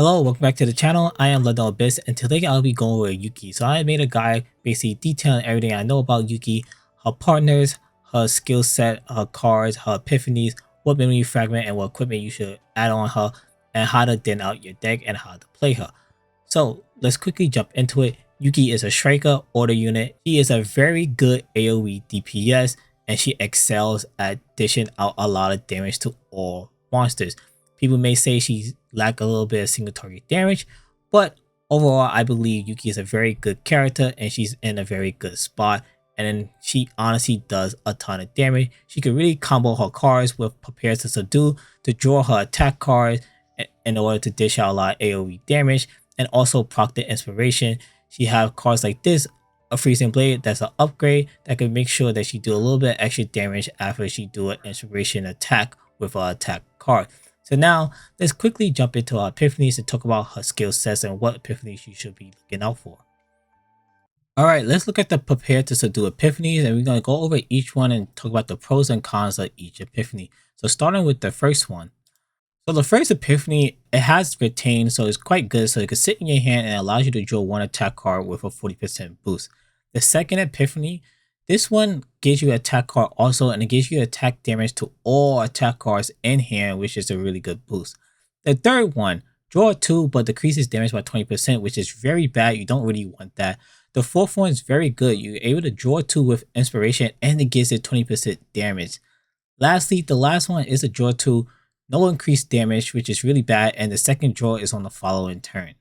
Hello, welcome back to the channel. I am Dupes, and today I'll be going over Yuki. So I made a guide basically detailing everything I know about Yuki, her partners, her skill set, her cards, her epiphanies, what memory fragment and what equipment you should add on her, and how to thin out your deck and how to play her. So let's quickly jump into it. Yuki is a striker order unit. She is a very good AoE DPS, and she excels at dishing out a lot of damage to all monsters. People may say she lack a little bit of single target damage, but overall I believe Yuki is a very good character and she's in a very good spot, and then she honestly does a ton of damage. She can really combo her cards with Prepare to Subdue to draw her attack cards in order to dish out a lot of AoE damage, and also proc the inspiration. She have cards like this, a Freezing Blade that's an upgrade that can make sure that she do a little bit extra damage after she do an inspiration attack with her attack card. So now let's quickly jump into our epiphanies and talk about her skill sets and what epiphanies you should be looking out for. Alright, let's look at the Prepare to Subdue epiphanies, and we're going to go over each one and talk about the pros and cons of each epiphany. So starting with the first one. So the first epiphany, it has retain, so it's quite good, so it can sit in your hand and allows you to draw one attack card with a 40% boost. The second epiphany, this one gives you attack card also, and it gives you attack damage to all attack cards in hand, which is a really good boost. The third one, draw 2 but decreases damage by 20%, which is very bad. You don't really want that. The fourth one is very good. You're able to draw 2 with inspiration and it gives it 20% damage. Lastly, the last one is a draw 2, no increased damage, which is really bad, and the second draw is on the following turn.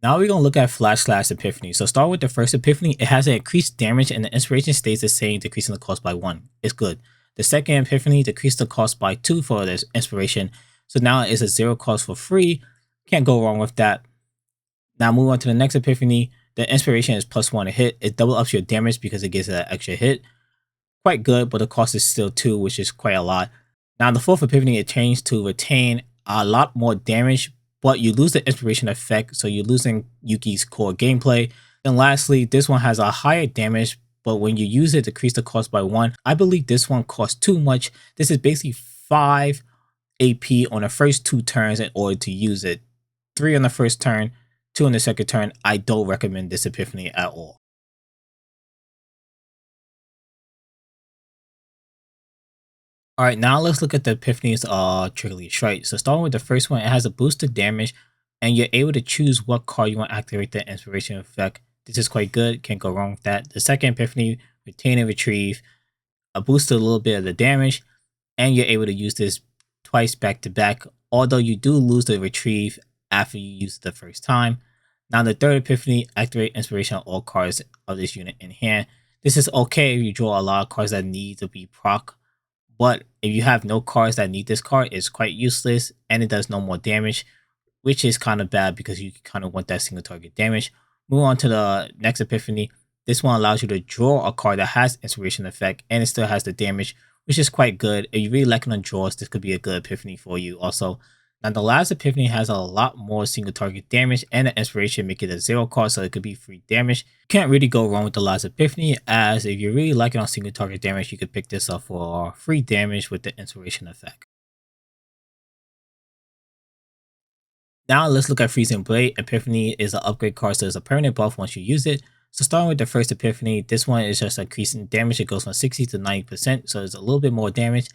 Now we're going to look at Flash Slash Epiphany. So start with the first Epiphany. It has an increased damage and the inspiration stays the same, decreasing the cost by 1. It's good. The second Epiphany decreased the cost by 2 for this inspiration. So now it's a 0 cost for free. Can't go wrong with that. Now move on to the next Epiphany. The inspiration is +1 to hit. It double ups your damage because it gives an extra hit. Quite good, but the cost is still 2, which is quite a lot. Now the fourth Epiphany, it changed to retain a lot more damage, but you lose the inspiration effect, so you're losing Yuki's core gameplay. And lastly, this one has a higher damage, but when you use it, decrease the cost by 1. I believe this one costs too much. This is basically 5 AP on the first 2 turns in order to use it. 3 on the first turn, 2 on the second turn. I don't recommend this Epiphany at all. Alright, now let's look at the epiphanies Trickly Strike. So starting with the first one, it has a boost to damage, and you're able to choose what card you want to activate the inspiration effect. This is quite good, can't go wrong with that. The second epiphany, Retain and Retrieve, a boost to a little bit of the damage, and you're able to use this twice back to back, although you do lose the retrieve after you use it the first time. Now the third epiphany, activate inspiration on all cards of this unit in hand. This is okay if you draw a lot of cards that need to be proc, but if you have no cards that need this card, it's quite useless and it does no more damage, which is kind of bad because you kind of want that single target damage. Move on to the next epiphany. This one allows you to draw a card that has inspiration effect and it still has the damage, which is quite good. If you really like it on draws, this could be a good epiphany for you also. Now the last epiphany has a lot more single target damage and the inspiration make it a 0 cost, so it could be free damage. You can't really go wrong with the last epiphany, as if you really like it on single target damage, you could pick this up for free damage with the inspiration effect. Now let's look at Freezing Blade. Epiphany is an upgrade card, so it's a permanent buff once you use it. So starting with the first epiphany, this one is just increasing damage. It goes from 60 to 90%, so it's a little bit more damage.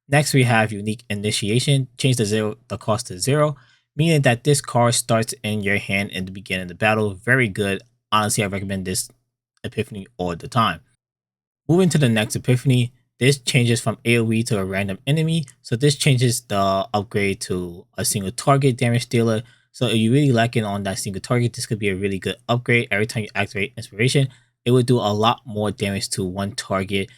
Next, we have Unique Initiation. Change the cost to 0, meaning that this card starts in your hand in the beginning of the battle. Very good. Honestly, I recommend this epiphany all the time. Moving to the next epiphany, this changes from AoE to a random enemy. So this changes the upgrade to a single target damage dealer. So if you really like it on that single target, this could be a really good upgrade. Every time you activate inspiration, it would do a lot more damage to one target,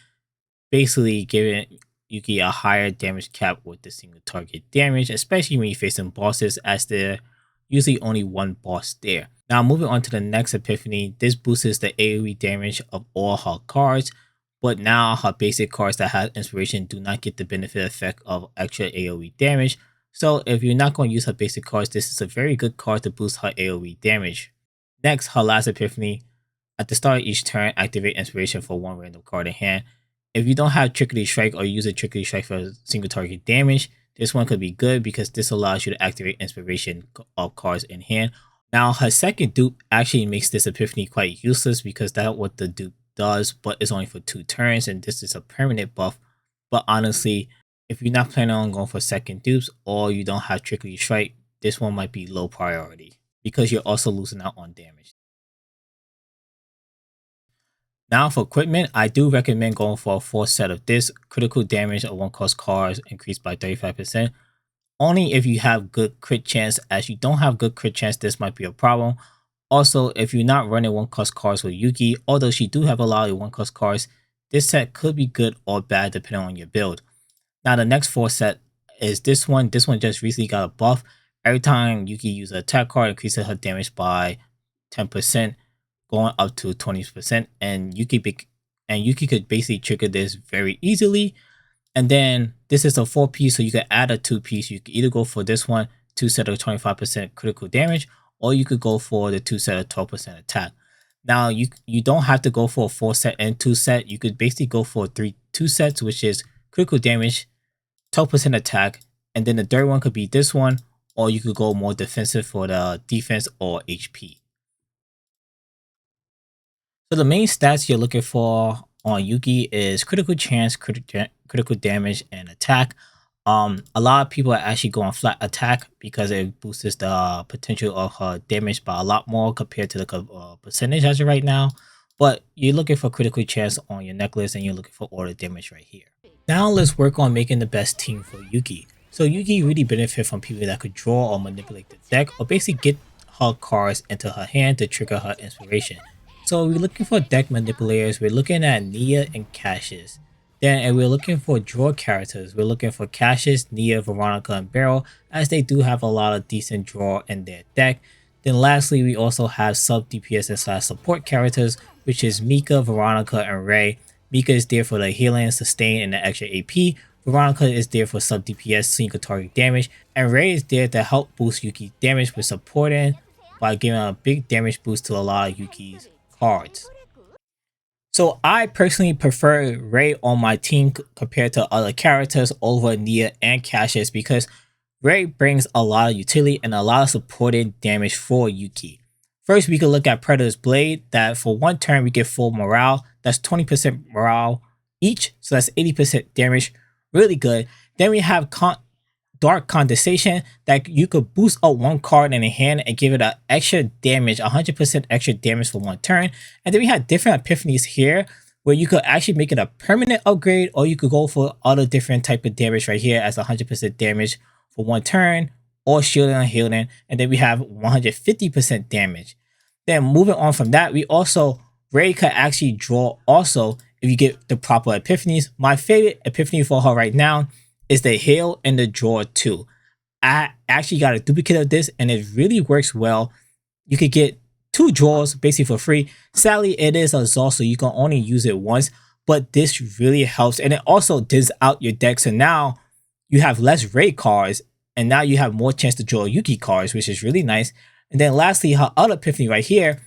basically giving Yuki a higher damage cap with the single target damage, especially when you're facing bosses, as there usually only one boss there. Now moving on to the next epiphany, this boosts the AoE damage of all her cards, but now her basic cards that have inspiration do not get the benefit effect of extra AoE damage. So if you're not going to use her basic cards, this is a very good card to boost her AoE damage. Next, her last epiphany, at the start of each turn, activate inspiration for one random card in hand. If you don't have Trickly Strike or use a Trickly Strike for single target damage, this one could be good because this allows you to activate inspiration of cards in hand. Now her second dupe actually makes this epiphany quite useless because that's what the dupe does, but it's only for 2 turns and this is a permanent buff. But honestly, if you're not planning on going for second dupes or you don't have Trickery Strike, this one might be low priority because you're also losing out on damage. Now for equipment, I do recommend going for a full set of this. Critical damage of 1 cost cards increased by 35%. Only if you have good crit chance. As you don't have good crit chance, this might be a problem. Also, if you're not running 1 cost cards with Yuki, although she do have a lot of 1 cost cards, this set could be good or bad depending on your build. Now the next 4 set is this one. This one just recently got a buff. Every time Yuki uses an attack card, increases her damage by 10%, going up to 20%. And Yuki could basically trigger this very easily. And then this is a 4-piece, so you could add a 2-piece. You could either go for this one, 2 set of 25% critical damage, or you could go for the 2 set of 12% attack. Now you don't have to go for a 4 set and 2 set. You could basically go for 2 sets, which is critical damage, 12% attack, and then the third one could be this one, or you could go more defensive for the defense or HP. So the main stats you're looking for on Yuki is critical chance, critical damage, and attack. A lot of people are actually going flat attack because it boosts the potential of her damage by a lot more compared to the percentage as of right now. But you're looking for critical chance on your necklace and you're looking for order damage right here. Now let's work on making the best team for Yuki. So Yuki really benefit from people that could draw or manipulate the deck or basically get her cards into her hand to trigger her inspiration. So we're looking for deck manipulators. We're looking at Nia and Cassius. Then we're looking for draw characters. We're looking for Cassius, Nia, Veronica, and Beryl, as they do have a lot of decent draw in their deck. Then lastly, we also have sub DPS and / support characters, which is Mika, Veronica, and Ray. Mika is there for the healing, sustain, and the extra AP. Veronica is there for sub DPS, single target damage, and Ray is there to help boost Yuki's damage with supporting by giving a big damage boost to a lot of Yuki's cards. So I personally prefer Ray on my team compared to other characters over Nia and Cassius because Ray brings a lot of utility and a lot of supporting damage for Yuki. First, we can look at Predator's Blade, that for 1 turn we get full morale. That's 20% morale each, so that's 80% damage. Really good. Then we have Dark Condensation, that you could boost up 1 card in a hand and give it an extra damage, 100% extra damage for 1 turn. And then we have different epiphanies here where you could actually make it a permanent upgrade, or you could go for other different type of damage right here as 100% damage for 1 turn, or shielding and healing. And then we have 150% damage. Then moving on from that, we also, Ray could actually draw also if you get the proper epiphanies. My favorite epiphany for her right now is the heal and the draw too. I actually got a duplicate of this and it really works well. You could get 2 draws basically for free. Sadly, it is a Zol, so you can only use it once, but this really helps. And it also digs out your deck, so now you have less Ray cards and now you have more chance to draw Yuki cards, which is really nice. And then lastly, her other epiphany right here,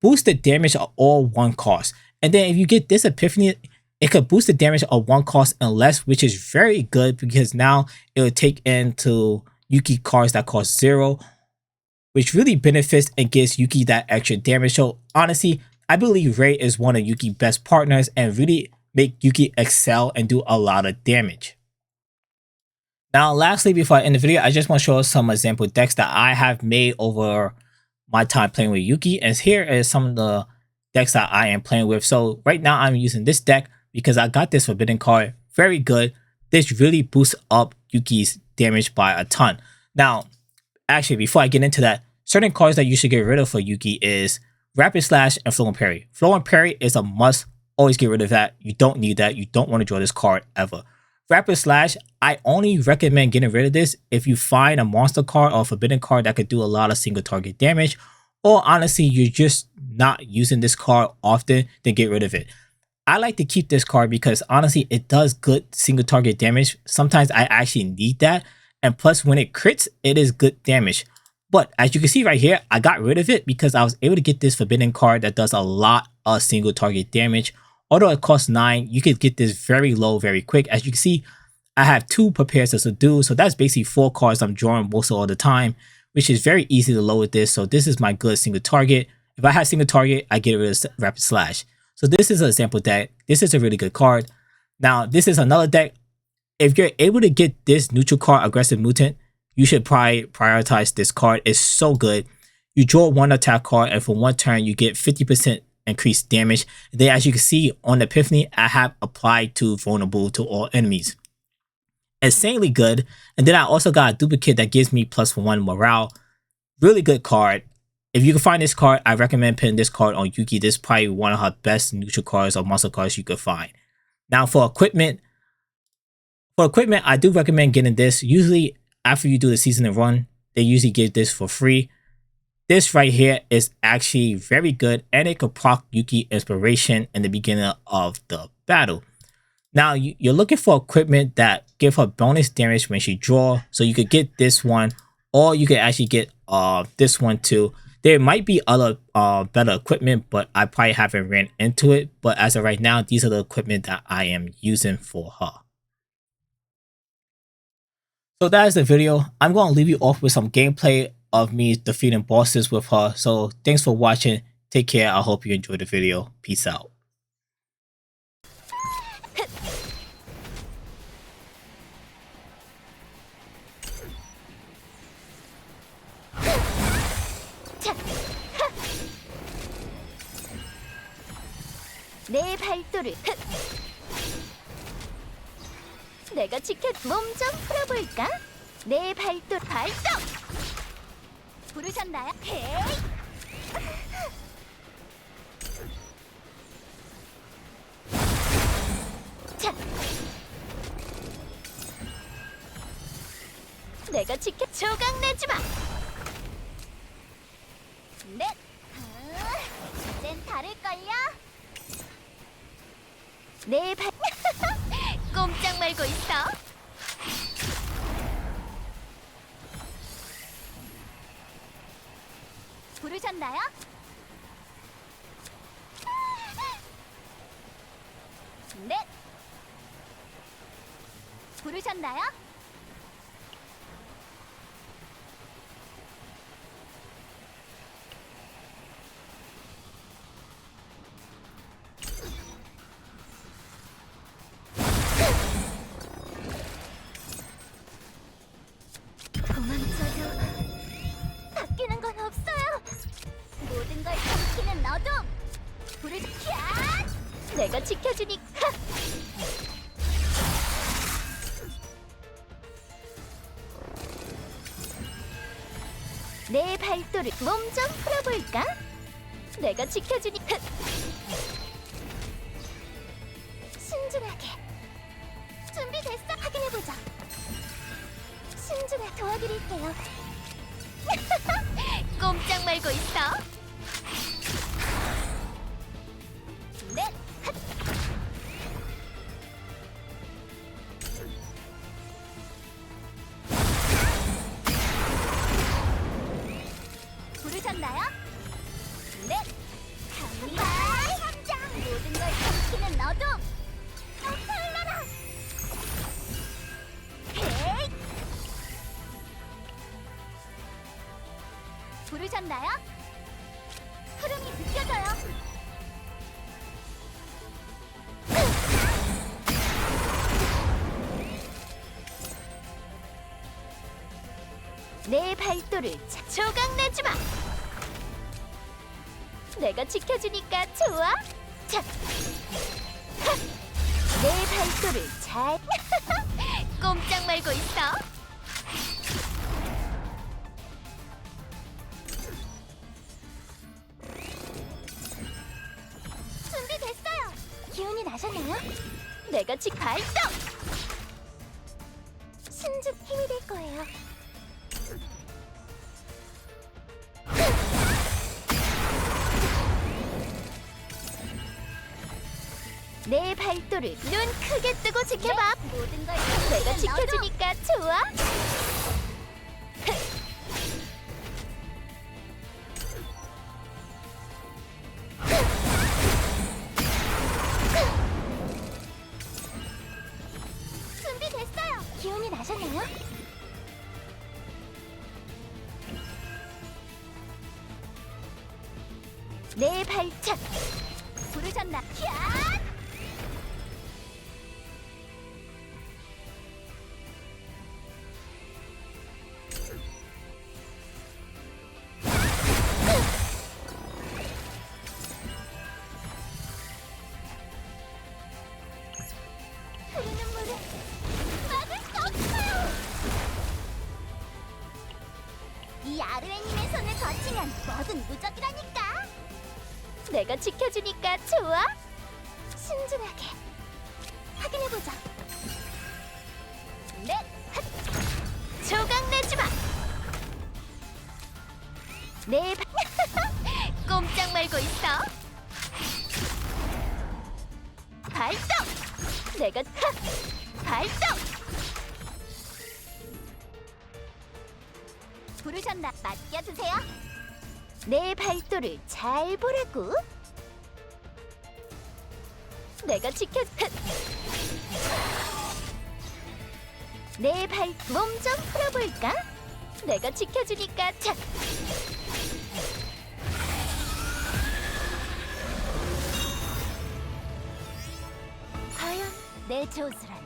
boost the damage of all 1 cost. And then if you get this epiphany, it could boost the damage of 1 cost and less, which is very good because now it will take into Yuki cards that cost 0, which really benefits and gives Yuki that extra damage. So honestly, I believe Ray is one of Yuki's best partners and really make Yuki excel and do a lot of damage. Now lastly, before I end the video, I just want to show some example decks that I have made over my time playing with Yuki. And here is some of the decks that I am playing with. So right now I'm using this deck because I got this forbidden card. Very good. This really boosts up Yuki's damage by a ton. Now, actually, before I get into that, certain cards that you should get rid of for Yuki is Rapid Slash and Flow and Parry. Flow and Parry is a must. Always get rid of that. You don't need that. You don't want to draw this card ever. Rapid Slash, I only recommend getting rid of this if you find a monster card or a forbidden card that could do a lot of single target damage, or honestly, you're just not using this card often, then get rid of it. I like to keep this card because honestly, it does good single target damage. Sometimes I actually need that. And plus, when it crits, it is good damage. But as you can see right here, I got rid of it because I was able to get this forbidden card that does a lot of single target damage. Although it costs 9, you could get this very low, very quick. As you can see, I have 2 prepared to subdue, so that's basically 4 cards I'm drawing most of all the time, which is very easy to load with this. So this is my good single target. If I have single target, I get rid of Rapid Slash. So this is an example deck. This is a really good card. Now, this is another deck. If you're able to get this neutral card, Aggressive Mutant, you should probably prioritize this card. It's so good. You draw 1 attack card, and for 1 turn, you get 50% increased damage. And then, as you can see on the Epiphany, I have applied to vulnerable to all enemies. Insanely good. And then I also got a Dupes Kit that gives me +1 morale. Really good card. If you can find this card, I recommend putting this card on Yuki. This is probably one of her best neutral cards or monster cards you could find. Now for equipment, I do recommend getting this. Usually after you do the season run, they usually give this for free. This right here is actually very good, and it could proc Yuki inspiration in the beginning of the battle. Now you're looking for equipment that give her bonus damage when she draw. So you could get this one, or you could actually get this one too. There might be other better equipment, but I probably haven't ran into it. But as of right now, these are the equipment that I am using for her. So that is the video. I'm going to leave you off with some gameplay of me defeating bosses with her. So thanks for watching. Take care. I hope you enjoyed the video. Peace out. 내 발도를 내가 지켜 몸 좀 풀어볼까? 내 발도 발동 부르셨나요? 헤이 자 내가 지켜 조각 내주마 넷 이젠 다를걸요? 내 발 꼼짝 말고 있어. 부르셨나요? 넷 부르셨나요? 도망쳐도 바뀌는 건 없어요. 모든 걸 삼키는 너도 불을 캬! 내가 지켜주니까. 내 발도를 몸 좀 풀어볼까? 내가 지켜주니까. 신중하게. 준비됐어? 확인해보자. 신중하게 도와드릴게요. 꼼짝 말고 있어. 넷. 부르셨나요? 넷. 갑니다. 현장 모든 걸 삼키는 너도. 탈라라. 헤이. 부르셨나요? 흐름이 느껴져요. 내 발도를 조각 내주마. 내가 지켜주니까 좋아. 자, 내 발도를 잘. 꼼짝 말고 있어. 준비됐어요. 기운이 나셨나요? 내가 발동. 신중 힘이 될 거예요. 내 발도를 눈 크게 뜨고 지켜봐. 모든 걸 내가 지켜주니까 좋아. 준비됐어요. 내 발짝. 부르셨나? 캬! 흐르는 물을 막을 수 없어요. 이 아르에님의 손을 거치면 뭐든 무적이라니까. 내가 지켜주니까 좋아? 신중하게 확인해보자. 넷, 핫! 조각내주마. 내 꼼짝 말고 있어. 발동! 내가 발동! 부르셨나? 맡겨주세요. 내 발도를 잘 보라고. 내가 지켜. 내 발 몸 좀 풀어볼까? 내가 지켜주니까 착. 과연 내 조수라